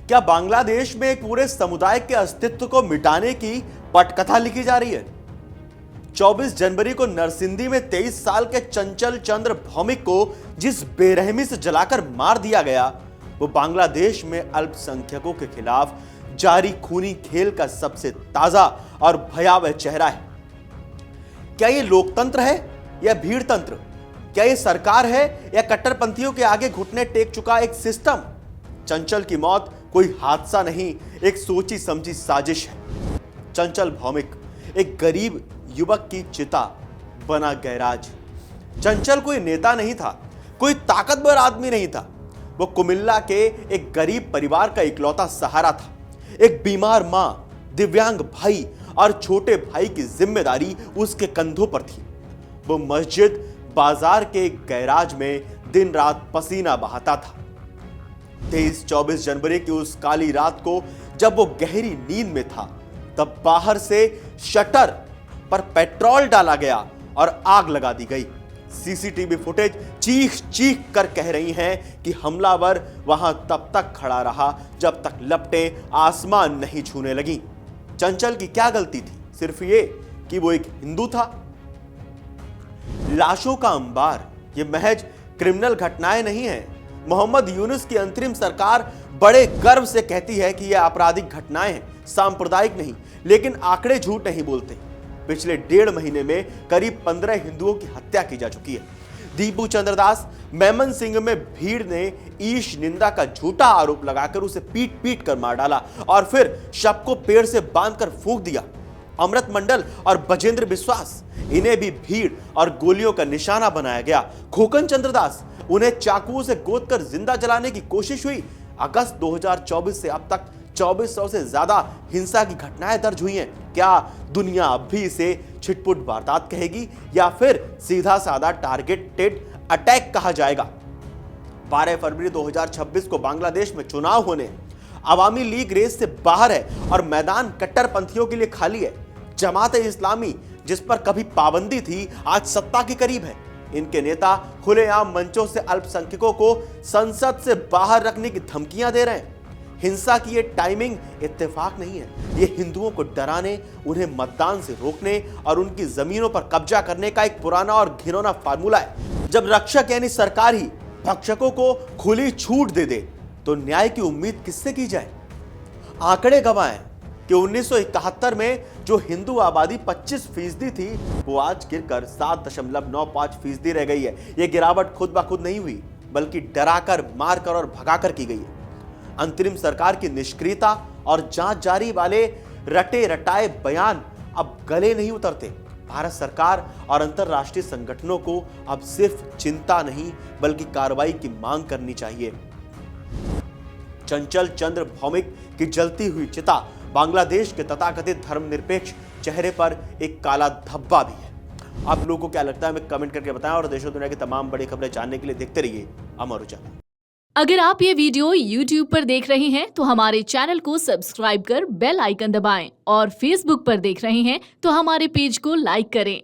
क्या बांग्लादेश में एक पूरे समुदाय के अस्तित्व को मिटाने की पटकथा लिखी जा रही है? 24 जनवरी को नरसिंदी में 23 साल के चंचल चंद्र भौमिक को जिस बेरहमी से जलाकर मार दिया गया, वो बांग्लादेश में अल्पसंख्यकों के खिलाफ जारी खूनी खेल का सबसे ताजा और भयावह चेहरा है। क्या ये लोकतंत्र है या भीड़ तंत्र? क्या ये सरकार है या कट्टरपंथियों के आगे घुटने टेक चुका एक सिस्टम? चंचल की मौत कोई हादसा नहीं, एक सोची समझी साजिश है। चंचल भौमिक एक गरीब युवक की चिता बना गैराज। चंचल कोई नेता नहीं था, कोई ताकतवर आदमी नहीं था। वो कुमिल्ला के एक गरीब परिवार का इकलौता सहारा था। एक बीमार मां, दिव्यांग भाई और छोटे भाई की जिम्मेदारी उसके कंधों पर थी। वो मस्जिद बाजार के एक गैराज में दिन रात पसीना बहाता था। 23-24 जनवरी की उस काली रात को जब वो गहरी नींद में था, तब बाहर से शटर पर पेट्रोल डाला गया और आग लगा दी गई। सीसीटीवी फुटेज चीख चीख कर कह रही हैं कि हमलावर वहां तब तक खड़ा रहा जब तक लपटें आसमान नहीं छूने लगी। चंचल की क्या गलती थी? सिर्फ ये कि वो एक हिंदू था। लाशों का अंबार ये महज क्रिमिनल घटनाएं नहीं है। मोहम्मद यूनुस की अंतरिम सरकार बड़े गर्व से कहती है कि यह आपराधिक घटनाएं हैं, सांप्रदायिक नहीं। लेकिन आंकड़े झूठ नहीं बोलते। पिछले 1.5 महीने में करीब 15 हिंदुओं की हत्या की जा चुकी है। दीपू चंद्रदास, मेमन सिंह में भीड़ ने ईश निंदा का झूठा आरोप लगाकर उसे पीट पीट कर मार डाला और फिर शव को पेड़ से बांधकर फूंक दिया। अमृत मंडल और बजेंद्र विश्वास, इन्हें भी भीड़ और गोलियों का निशाना बनाया गया। खोकन चंद्रदास, उन्हें चाकुओं से गोदकर जिंदा जलाने की कोशिश हुई। अगस्त 2024 से अब तक 2400 से ज्यादा हिंसा की घटनाएं दर्ज हुई हैं। क्या दुनिया अब भी इसे छिटपुट वारदात कहेगी या फिर सीधा साधा टारगेटेड अटैक कहा जाएगा? 12 फरवरी 2026 को बांग्लादेश में चुनाव होने, अवामी लीग रेस से बाहर है और मैदान कट्टरपंथियों के लिए खाली है। जमात इस्लामी, जिस पर कभी पाबंदी थी, आज सत्ता के करीब है। इनके नेता खुलेआम मंचों से अल्पसंख्यकों को संसद से बाहर रखने की धमकियां दे रहे हैं। हिंसा की ये टाइमिंग इत्तेफाक नहीं है। ये हिंदुओं को डराने, उन्हें मतदान से रोकने और उनकी जमीनों पर कब्जा करने का एक पुराना और घिनौना फार्मूला है। जब रक्षक यानी सरकार ही भक्षकों को खुली छूट दे दे, तो न्याय की उम्मीद किससे की जाए? आंकड़े गवाह हैं कि 1971 में जो हिंदू आबादी 25% थी, वो आज गिरकर 7.95% रह गई है। यह गिरावट खुद ब खुद नहीं हुई, बल्कि डराकर, मारकर और भगाकर की गई है। अंतरिम सरकार की निष्क्रियता और जांच जारी वाले रटे रटाए बयान अब गले नहीं उतरते। भारत सरकार और अंतरराष्ट्रीय संगठनों को अब सिर्फ चिंता नहीं, बल्कि कार्रवाई की मांग करनी चाहिए। चंचल चंद्र भौमिक की जलती हुई चिता बांग्लादेश के तथाकथित धर्मनिरपेक्ष चेहरे पर एक काला धब्बा भी है। आप लोगों को क्या लगता है, हमें कमेंट करके बताएं और देश और दुनिया की तमाम बड़ी खबरें जानने के लिए देखते रहिए अमर उजाला। अगर आप ये वीडियो YouTube पर देख रहे हैं तो हमारे चैनल को सब्सक्राइब कर बेल आइकन दबाएं और Facebook पर देख रहे हैं तो हमारे पेज को लाइक करें।